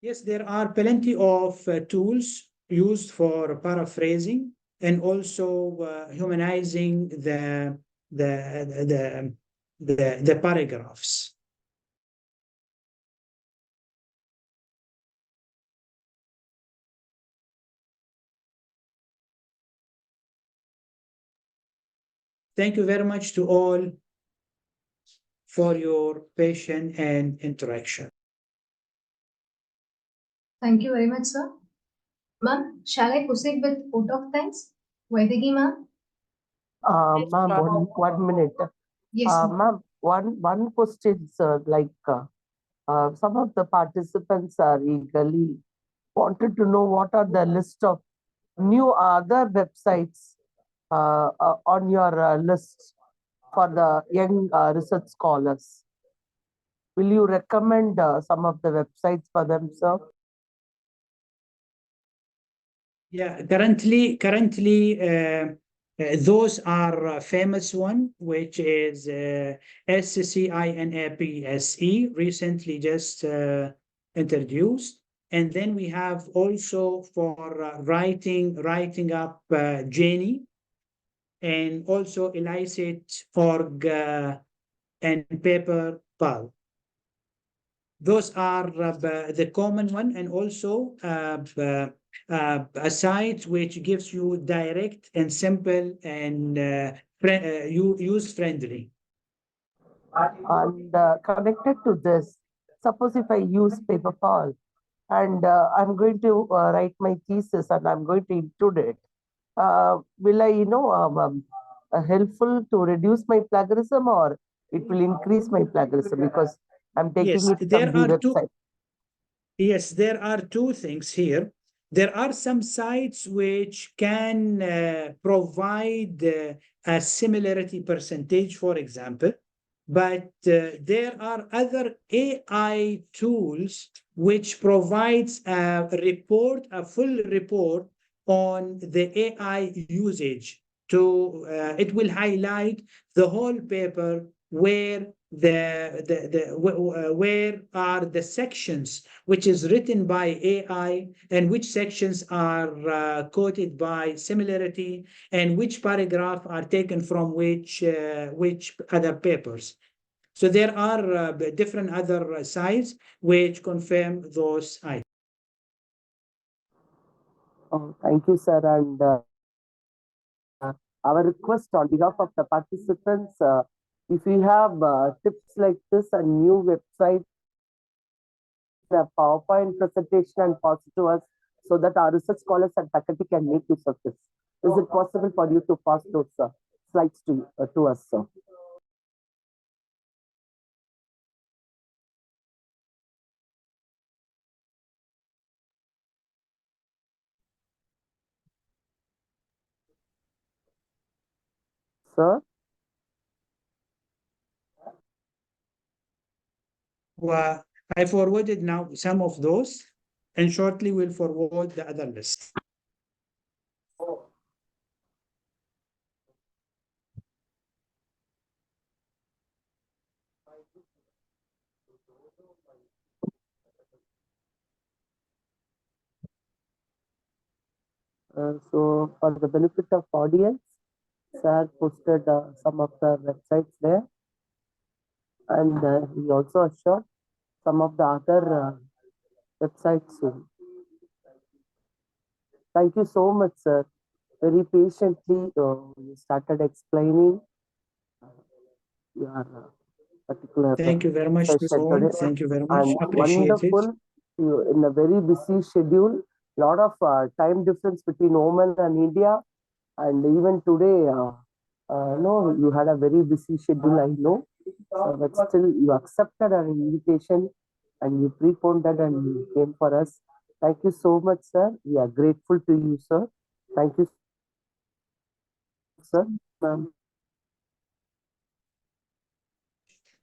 S5: Yes, there are plenty of tools used for paraphrasing and also humanizing the paragraphs. Thank you very much to all for your patience and interaction.
S1: Thank you very much, sir. Ma'am, shall I proceed with vote of thanks? Vaidagi, ma'am?
S7: Ma'am, one minute.
S1: Yes, ma'am.
S7: Ma'am, one question, sir. Like some of the participants are eagerly wanted to know what are the list of new other websites on your list for the young research scholars. Will you recommend some of the websites for them, sir?
S5: Yeah, currently, those are famous one, which is SCINAPSE, recently just introduced. And then we have also for writing up Jenny, and also illicit.org and paper pal. Those are the common one, and also a site which gives you direct and simple and use friendly.
S7: And connected to this, suppose if I use paper and I'm going to write my thesis and I'm going to include it, will I, helpful to reduce my plagiarism, or it will increase my plagiarism because I'm taking
S5: Yes,
S7: it from
S5: there
S7: the
S5: are two.
S7: website?
S5: Yes, there are two things here. There are some sites which can provide a similarity percentage, for example, but there are other AI tools which provides a full report on the AI usage. It will highlight the whole paper where where are the sections which is written by AI and which sections are quoted by similarity and which paragraph are taken from which other papers. So there are different other sites which confirm those items.
S7: Oh, thank you, sir. And our request on behalf of the participants, If you have tips like this and new websites, a PowerPoint presentation and pass it to us so that our research scholars and faculty can make use of this. Is it possible for you to pass those slides to us, sir? Sir?
S5: Well, I forwarded now some of those, and shortly we'll forward the other list.
S7: So for the benefit of audience, sir posted some of the websites there, and he also assured some of the other websites soon. Thank you so much, sir. Very patiently, you started explaining your particular
S5: Thank you very much to
S7: session
S5: all.
S7: today.
S5: Thank you very much.
S7: And
S5: Appreciate it.
S7: wonderful, you in a very busy schedule, lot of time difference between Oman and India, and even today, no, you had a very busy schedule, I know, but still you accepted our invitation and you preponed that and you came for us. Thank you so much, sir. We are grateful to you, sir. Thank you, sir. Ma'am.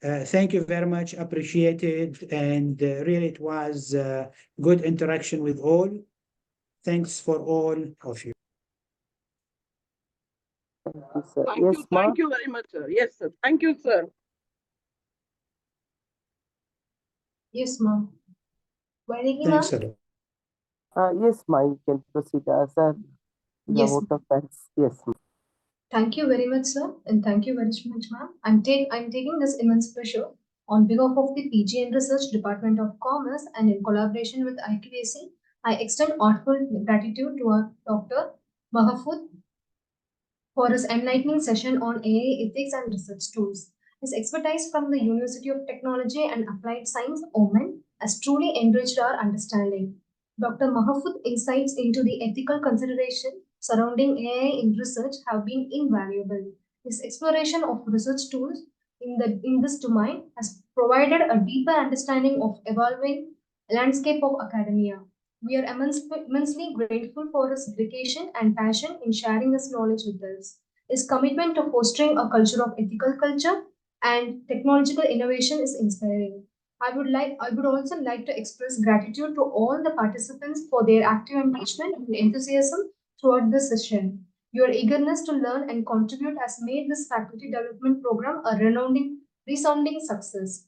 S5: Thank you very much. Appreciate it. And really, it was good interaction with all. Thanks for all of you.
S7: Thank you, sir.
S3: Thank
S7: Yes,
S3: you.
S7: ma'am.
S3: Thank you very much, sir. Yes, sir. Thank you, sir.
S1: Yes, ma'am. Vaidiki,
S5: Thanks
S1: ma'am?
S5: a lot.
S7: Yes, ma'am. You can proceed, sir.
S1: Yes,
S7: Vote of thanks. Yes, ma'am.
S1: thank you very much, sir, and thank you very much, ma'am. I'm taking this immense pleasure on behalf of the PG and Research Department of Commerce and in collaboration with IQAC. I extend heartfelt gratitude to our Dr. Mahfoud for his enlightening session on AI ethics and research tools. His expertise from the University of Technology and Applied Science, Oman, has truly enriched our understanding. Dr. Mahfoud's insights into the ethical consideration surrounding AI in research have been invaluable. His exploration of research tools in this domain has provided a deeper understanding of evolving landscape of academia. We are immensely grateful for his dedication and passion in sharing his knowledge with us. His commitment to fostering a culture of ethical culture and technological innovation is inspiring. I would also like to express gratitude to all the participants for their active engagement and enthusiasm throughout this session. Your eagerness to learn and contribute has made this faculty development program a resounding success.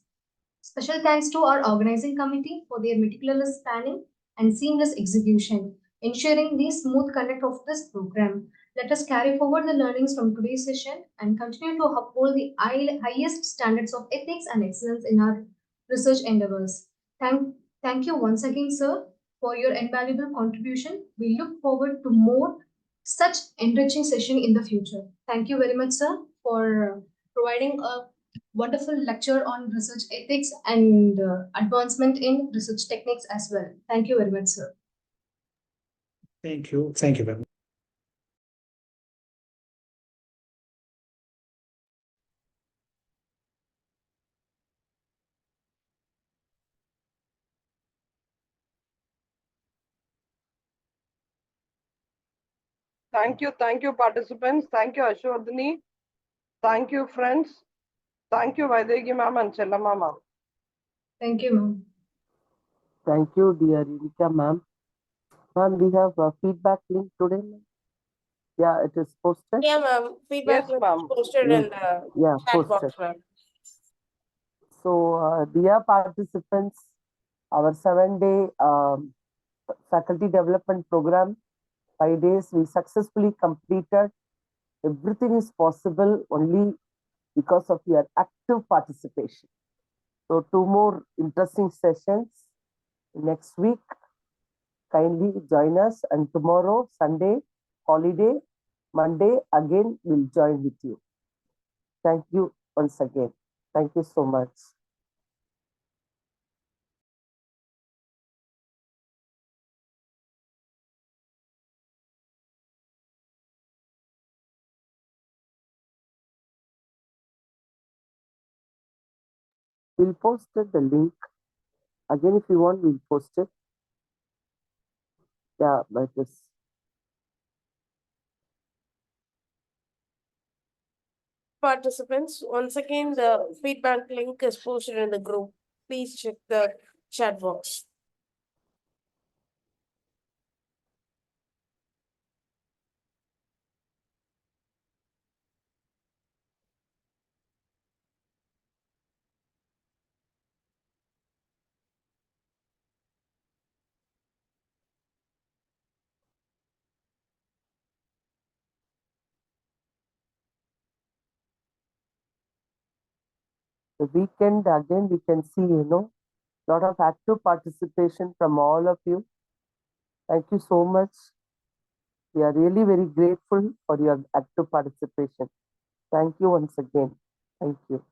S1: Special thanks to our organizing committee for their meticulous planning and seamless execution, ensuring the smooth conduct of this program. Let us carry forward the learnings from today's session and continue to uphold the highest standards of ethics and excellence in our research endeavors. Thank you once again, sir, for your invaluable contribution. We look forward to more such enriching session in the future. Thank you very much, sir, for providing a wonderful lecture on research ethics and advancement in research techniques as well. Thank you very much, sir.
S5: Thank you. Thank you very much.
S3: Thank you, participants. Thank you, Ashwadhini. Thank you, friends. Thank you, Vaidegi ma'am and Chellama ma'am.
S1: Thank you, ma'am.
S7: Thank you, dear Erika, ma'am. Ma'am, we have a feedback link today. Yeah, it is posted.
S6: Yeah, ma'am. Feedback
S3: Yes, ma'am.
S6: posted in the
S7: Yeah,
S6: chat
S7: posted.
S6: box, ma'am.
S7: So, dear participants, our 7-day faculty development program, 5 days, we successfully completed. Everything is possible only because of your active participation. So, 2 more interesting sessions next week. Kindly join us, and tomorrow, Sunday, holiday, Monday, again, we'll join with you. Thank you. once again. Thank you so much. We'll post it, the link. Again, if you want, we'll post it. Yeah, but this.
S6: Participants, once again, the feedback link is posted in the group. Please check the chat box.
S7: The weekend, again, we can see, lot of active participation from all of you. Thank you so much. We are really very grateful for your active participation. Thank you once again. Thank you.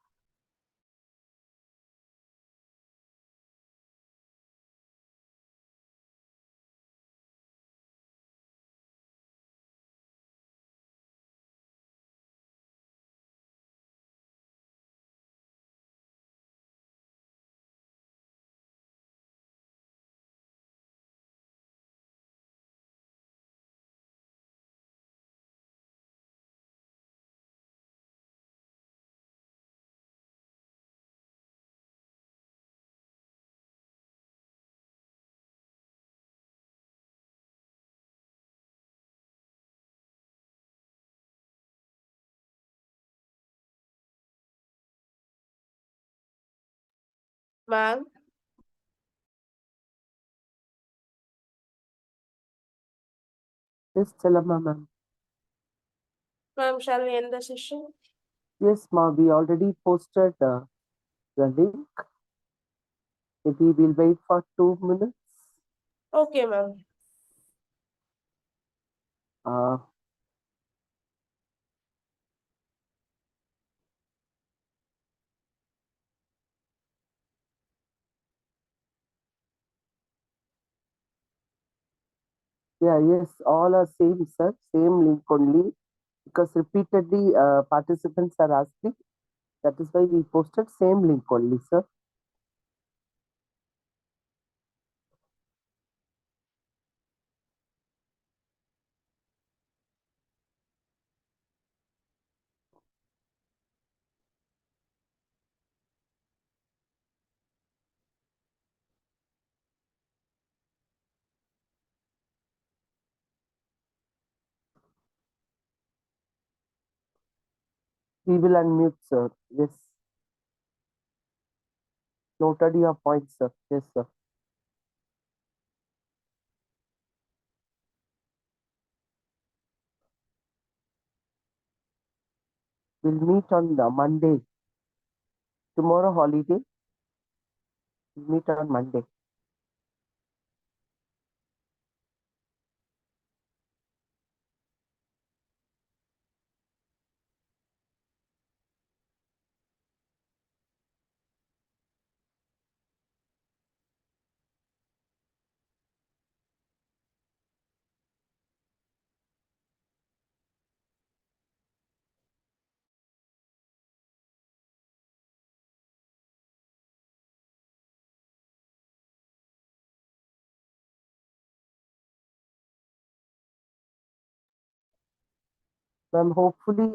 S6: Ma'am,
S7: Yes, Chalama ma'am.
S6: ma'am, shall we end the session?
S7: Yes, ma'am, we already posted the link. Maybe we'll wait for 2 minutes.
S6: Okay, ma'am.
S7: Uh, yeah, yes, all are same, sir. Same link only. Because repeatedly participants are asking. That is why we posted same link only, sir. We will unmute, sir. Yes. Noted your point, sir. Yes, sir. We'll meet on the Monday. Tomorrow holiday. We'll meet on Monday. Ma'am, hopefully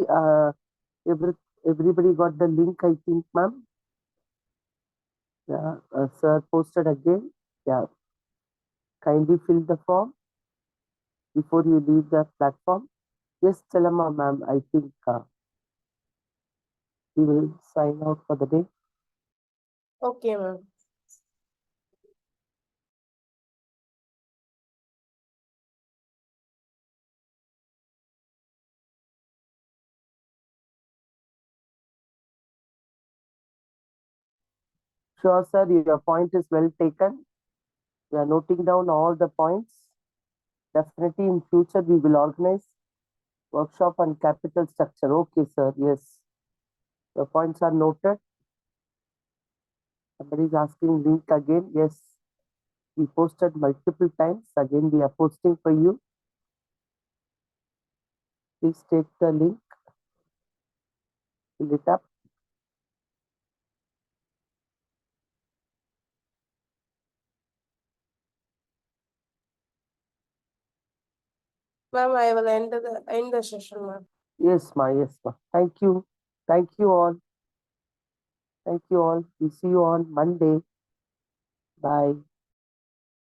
S7: everybody got the link, I think, ma'am. Yeah, sir posted again. Yeah. Kindly fill the form before you leave the platform. Yes, Chalama, ma'am. I think we will sign out for the day.
S6: Okay, ma'am.
S7: Sure, sir. Your point is well taken. We are noting down all the points. Definitely in future we will organize workshop on capital structure. Okay, sir. Yes. The points are noted. Somebody is asking link again. Yes, we posted multiple times. Again, we are posting for you. Please take the link, fill it up.
S6: Ma'am, I will end the session, ma'am.
S7: Yes, ma. Yes, ma. Thank you. Thank you all. Thank you all. We see you on Monday. Bye.